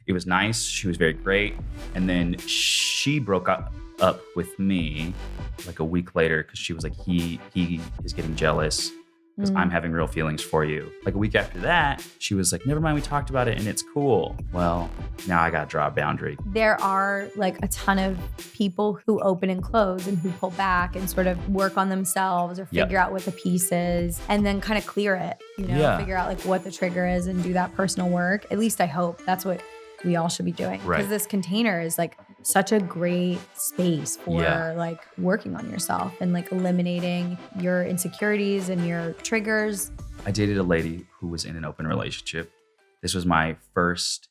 It was nice. She was very great. And then she broke up with me like a week later because she was like, he is getting jealous because I'm having real feelings for you. Like a week after that, she was like, never mind, we talked about it and it's cool. Well, now I got to draw a boundary. There are like a ton of people who open and close and who pull back and sort of work on themselves or figure out what the piece is and then kind of clear it, figure out like what the trigger is and do that personal work. At least I hope that's what we all should be doing. Because this container is like such a great space for like working on yourself and like eliminating your insecurities and your triggers. I dated a lady who was in an open relationship. This was my first,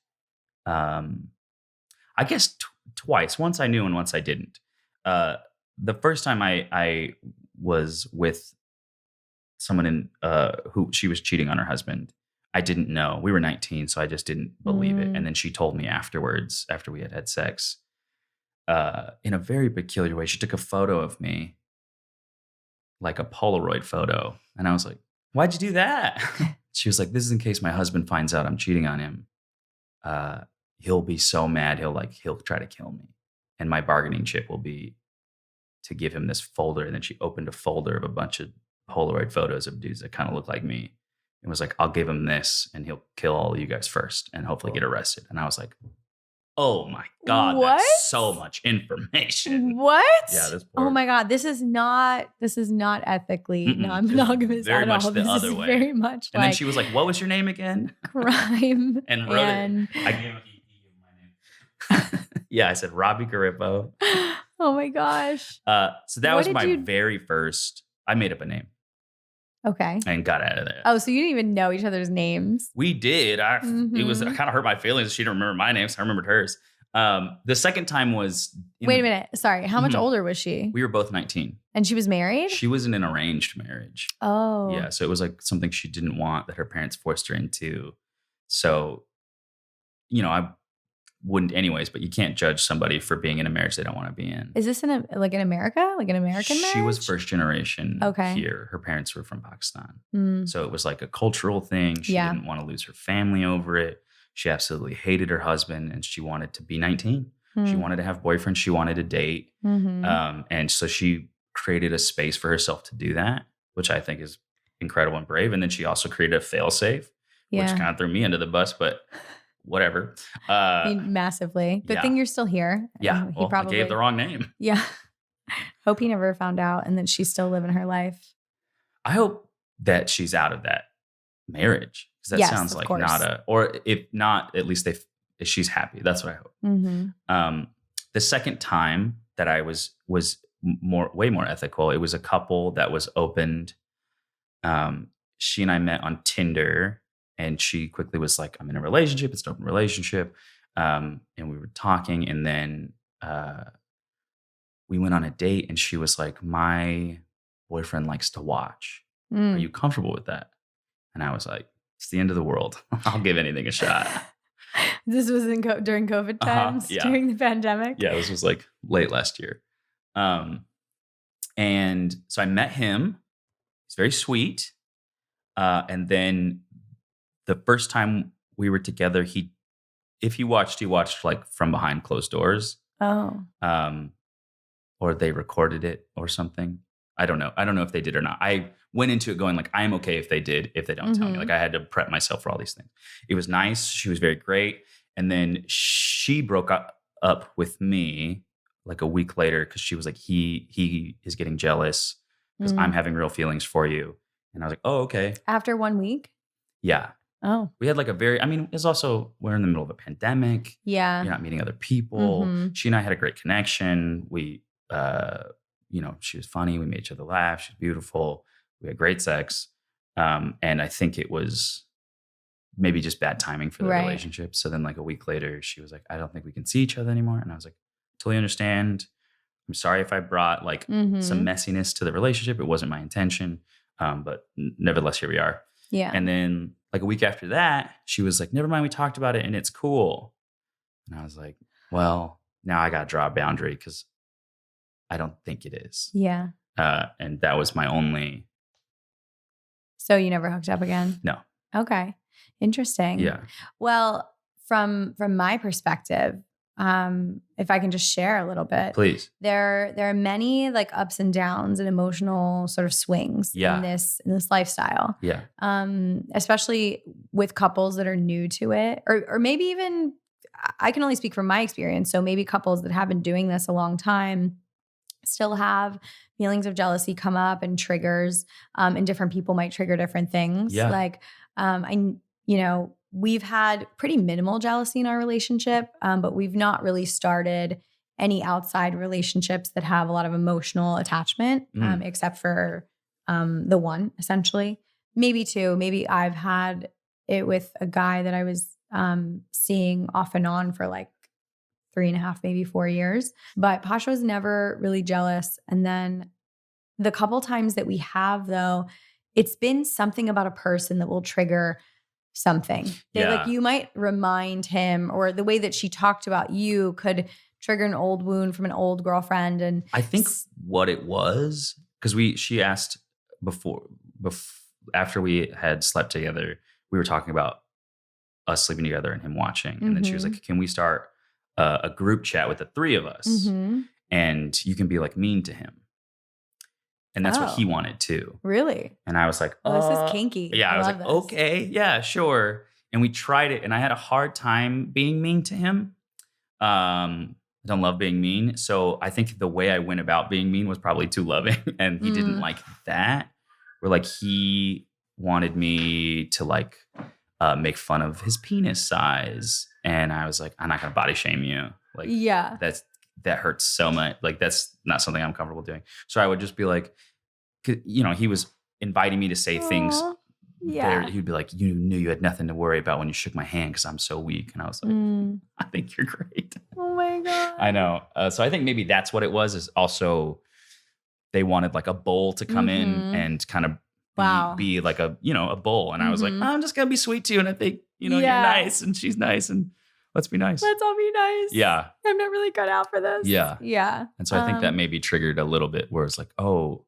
I guess twice. Once I knew and once I didn't. The first time I was with someone who she was cheating on her husband. I didn't know. We were 19, so I just didn't believe it. And then she told me afterwards, after we had had sex, in a very peculiar way. She took a photo of me, like a Polaroid photo. And I was like, why'd you do that? She was like, this is in case my husband finds out I'm cheating on him. He'll be so mad. He'll try to kill me. And my bargaining chip will be to give him this folder. And then she opened a folder of a bunch of Polaroid photos of dudes that kind of look like me. It was like, I'll give him this and he'll kill all of you guys first and hopefully get arrested. And I was like, oh my God, that's so much information. What? Yeah, this oh my God, this is not ethically non-monogamous very at much all. the This other is way. very much And then she was like, what was your name again? crime. And wrote it. I gave my name. Yeah, I said Robbie Garippo. Oh my gosh. So that was my very first, I made up a name. Okay. And got out of there. Oh, so you didn't even know each other's names? We did. It kind of hurt my feelings. She didn't remember my name, so I remembered hers. The second time was... Wait a minute. Sorry. How much older was she? We were both 19. And she was married? She was in an arranged marriage. Oh. Yeah, so it was like something she didn't want that her parents forced her into. So, I wouldn't anyways, but you can't judge somebody for being in a marriage they don't want to be in. Is this in America? Like an American marriage? She was first generation okay. here. Her parents were from Pakistan. So it was like a cultural thing. She didn't want to lose her family over it. She absolutely hated her husband and she wanted to be 19. She wanted to have boyfriends. She wanted to date. And so she created a space for herself to do that, which I think is incredible and brave. And then she also created a failsafe, which kind of threw me under the bus, but whatever. Massively. Good thing you're still here. Yeah. Well, I gave the wrong name. Yeah. Hope he never found out and that she's still living her life. I hope that she's out of that marriage. Because that sounds like or if not, at least if she's happy. That's what I hope. The second time that I was way more ethical. It was a couple that was opened. She and I met on Tinder. And she quickly was like, I'm in a relationship. It's an open relationship. And we were talking. And then we went on a date. And she was like, my boyfriend likes to watch. Are you comfortable with that? And I was like, it's the end of the world. I'll give anything a shot. This was during COVID times? During the pandemic? Yeah, this was like late last year. And so I met him. He's very sweet. And then the first time we were together, he watched like from behind closed doors. Oh. Or they recorded it or something. I don't know. I don't know if they did or not. I went into it going like, I'm okay if they did, if they don't tell me. Like I had to prep myself for all these things. It was nice. She was very great. And then she broke up with me like a week later because she was like, he is getting jealous because I'm having real feelings for you. And I was like, oh, okay. After 1 week? Yeah. Oh. We had like it's also, we're in the middle of a pandemic. Yeah. You're not meeting other people. She and I had a great connection. We, she was funny. We made each other laugh. She's beautiful. We had great sex. And I think it was maybe just bad timing for the relationship. So then like a week later, she was like, I don't think we can see each other anymore. And I was like, totally understand. I'm sorry if I brought like some messiness to the relationship. It wasn't my intention. But nevertheless, here we are. Yeah. And then like a week after that, she was like, never mind, we talked about it and it's cool. And I was like, well, now I got to draw a boundary because I don't think it is. Yeah. And that was my only. So you never hooked up again? No. Okay. Interesting. Yeah. Well, from my perspective, if I can just share a little bit, please. There are many like ups and downs and emotional sort of swings in this lifestyle. Yeah. Especially with couples that are new to it, or maybe even, I can only speak from my experience. So maybe couples that have been doing this a long time still have feelings of jealousy come up and triggers, and different people might trigger different things. Yeah. Like, we've had pretty minimal jealousy in our relationship, but we've not really started any outside relationships that have a lot of emotional attachment, except for the one, essentially. Maybe two. Maybe I've had it with a guy that I was seeing off and on for like 3.5, maybe 4 years. But Pasha was never really jealous. And then the couple times that we have, though, it's been something about a person that will trigger something. Like you might remind him, or the way that she talked about you could trigger an old wound from an old girlfriend. And I think what it was, because she asked before after we had slept together, we were talking about us sleeping together and him watching. And then she was like, can we start a group chat with the three of us? And you can be like mean to him. And that's what he wanted too. Really? And I was like, this is kinky. Yeah, I was like, this. okay, yeah, sure. And we tried it, and I had a hard time being mean to him. I don't love being mean. So I think the way I went about being mean was probably too loving. And he didn't like that. Where like he wanted me to like make fun of his penis size. And I was like, I'm not going to body shame you. Like, that hurts so much. Like, that's not something I'm comfortable doing. So I would just be like, he was inviting me to say things. Yeah. He'd be like, you knew you had nothing to worry about when you shook my hand because I'm so weak. And I was like, I think you're great. Oh my God. I know. So I think maybe that's what it was, is also they wanted like a bull to come in and kind of be like a bull. And I was like, I'm just going to be sweet to you. And I think, you're nice and she's nice and let's be nice. Let's all be nice. Yeah. I'm not really cut out for this. Yeah. Yeah. And so I think that maybe triggered a little bit where it's like, oh,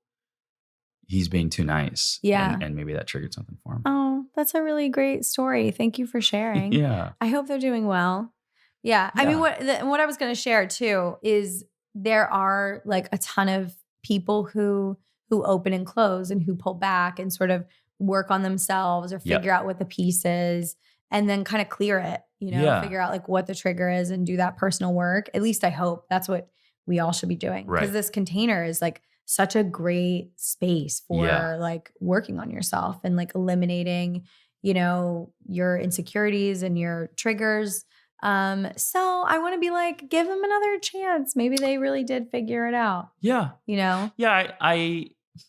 he's being too nice. Yeah. And maybe that triggered something for him. Oh, that's a really great story. Thank you for sharing. Yeah. I hope they're doing well. Yeah. I mean, what I was going to share too is there are like a ton of people who open and close and who pull back and sort of work on themselves or figure out what the piece is and then kind of clear it, figure out like what the trigger is and do that personal work. At least I hope that's what we all should be doing. Because this container is like such a great space for like working on yourself and like eliminating, your insecurities and your triggers. So I want to be like, give them another chance. Maybe they really did figure it out. Yeah. Yeah.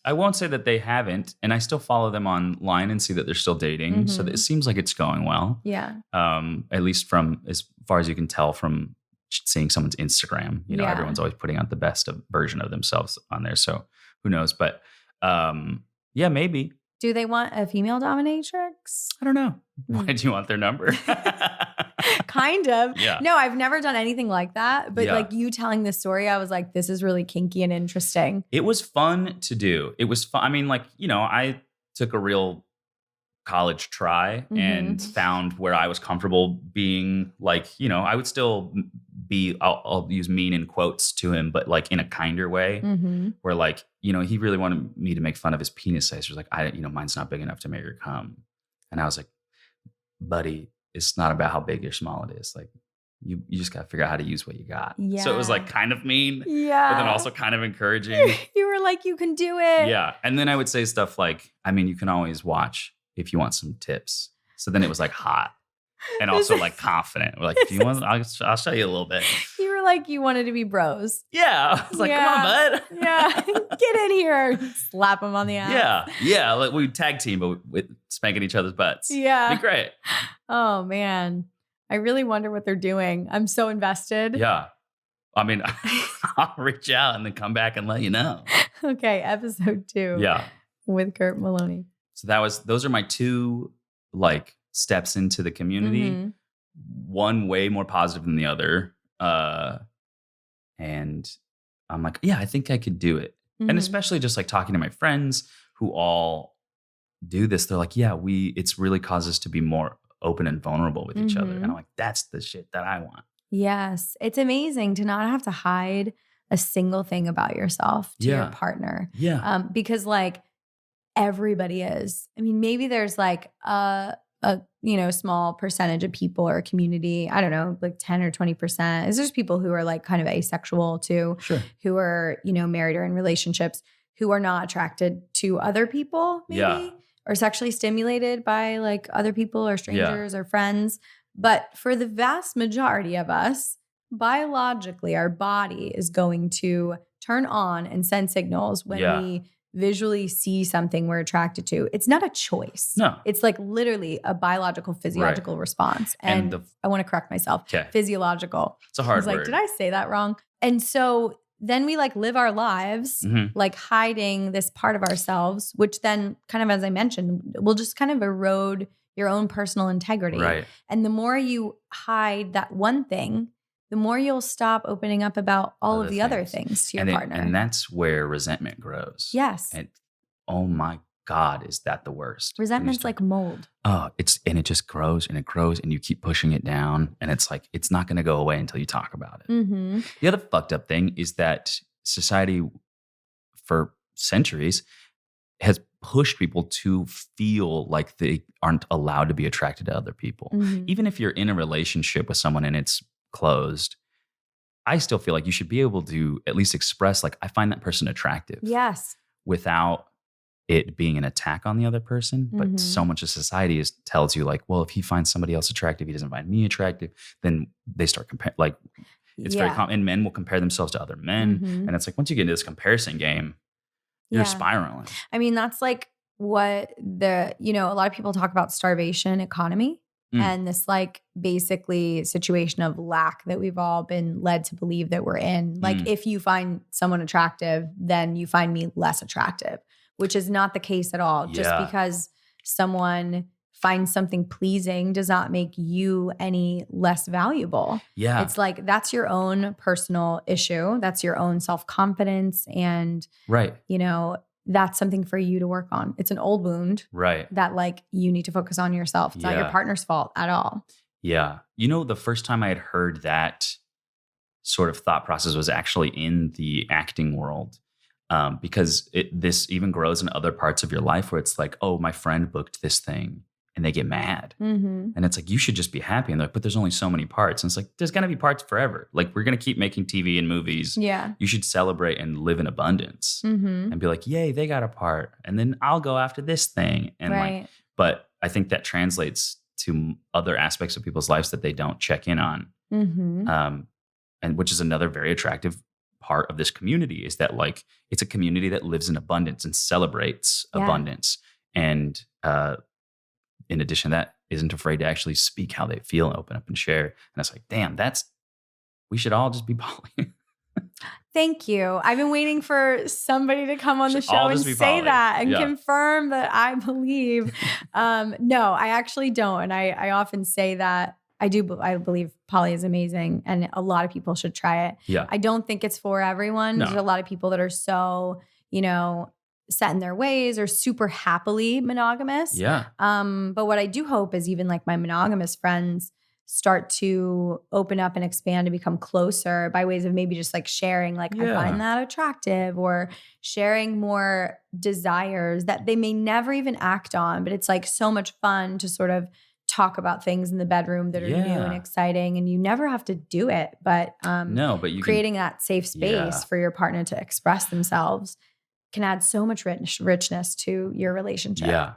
I won't say that they haven't, and I still follow them online and see that they're still dating. So it seems like it's going well. Yeah. At least from as far as you can tell from seeing someone's Instagram, everyone's always putting out the best version of themselves on there. So who knows? But maybe. Do they want a female dominatrix? I don't know. Why do you want their number? Kind of. Yeah. No, I've never done anything like that. But like you telling this story, I was like, this is really kinky and interesting. It was fun to do. It was fun. I mean, like, I took a real college try and found where I was comfortable being like, I would still be, I'll use mean in quotes to him, but like in a kinder way where like, he really wanted me to make fun of his penis size. He was like, mine's not big enough to make her come. And I was like, buddy, it's not about how big or small it is. Like you just got to figure out how to use what you got. Yeah. So it was like kind of mean, but then also kind of encouraging. You were like, you can do it. Yeah. And then I would say stuff like, I mean, you can always watch if you want some tips. So then it was like hot and also like confident. We're like, if you want, I'll show you a little bit. You were like, you wanted to be bros. Yeah. I was like, come on, bud. Yeah. Get in here. Slap him on the ass. Yeah. Yeah. Like we tag team, but with spanking each other's butts. Yeah. It'd be great. Oh, man. I really wonder what they're doing. I'm so invested. Yeah. I mean, I'll reach out and then come back and let you know. Okay. Episode 2. Yeah. With Kurt Maloney. So those are my 2 like steps into the community. One way more positive than the other. And I'm like, yeah, I think I could do it. And especially just like talking to my friends who all do this. They're like, yeah, it's really caused us to be more open and vulnerable with each other. And I'm like, that's the shit that I want. Yes. It's amazing to not have to hide a single thing about yourself to your partner. Yeah. Because like everybody is. I mean, maybe there's like a small percentage of people or a community, I don't know, like 10 or 20%. Is there's people who are like kind of asexual too, who are, married or in relationships who are not attracted to other people maybe or sexually stimulated by like other people or strangers or friends. But for the vast majority of us, biologically, our body is going to turn on and send signals when we visually see something we're attracted to. It's not a choice. No. It's like literally a biological, physiological response. And I want to correct myself. Physiological. It's a hard word. Like, did I say that wrong? And so then we like live our lives like hiding this part of ourselves, which then kind of, as I mentioned, will just kind of erode your own personal integrity. Right. And the more you hide that one thing, the more you'll stop opening up about all of the other things to your partner. And that's where resentment grows. Yes. And oh my God, is that the worst? Resentment's like mold. Oh, it just grows and it grows and you keep pushing it down. And it's like, it's not going to go away until you talk about it. The other fucked up thing is that society for centuries has pushed people to feel like they aren't allowed to be attracted to other people. Even if you're in a relationship with someone and it's closed, I still feel like you should be able to at least express like, I find that person attractive. Yes. Without it being an attack on the other person. But so much of society tells you like, well, if he finds somebody else attractive, he doesn't find me attractive, then they start comparing. Like it's very common. And men will compare themselves to other men. And it's like, once you get into this comparison game, you're spiraling. I mean, that's like what a lot of people talk about starvation economy. And this like basically situation of lack that we've all been led to believe that we're in. Like if you find someone attractive, then you find me less attractive, which is not the case at all. Just because someone finds something pleasing does not make you any less valuable. Yeah. It's like that's your own personal issue. That's your own self-confidence. And, that's something for you to work on. It's an old wound. Right. That like you need to focus on yourself. It's not your partner's fault at all. Yeah. The first time I had heard that sort of thought process was actually in the acting world. Because this even grows in other parts of your life where it's like, oh, my friend booked this thing and they get mad. And it's like, you should just be happy. And they're like, but there's only so many parts. And it's like, there's going to be parts forever. Like we're going to keep making TV and movies. Yeah. You should celebrate and live in abundance and be like, yay, they got a part. And then I'll go after this thing. And but I think that translates to other aspects of people's lives that they don't check in on. And which is another very attractive part of this community is that like, it's a community that lives in abundance and celebrates abundance. And, in addition to that, isn't afraid to actually speak how they feel and open up and share. And it's like, damn, we should all just be poly. Thank you. I've been waiting for somebody to come on the show and say that and confirm that I believe. No, I actually don't. And I often say that I believe poly is amazing and a lot of people should try it. Yeah. I don't think it's for everyone. No. There's a lot of people that are so, set in their ways or super happily monogamous. Yeah. But what I do hope is even like my monogamous friends start to open up and expand and become closer by ways of maybe just like sharing, like I find that attractive, or sharing more desires that they may never even act on. But it's like so much fun to sort of talk about things in the bedroom that are new and exciting, and you never have to do it. But but you creating that safe space for your partner to express themselves can add so much richness to your relationship. Yeah.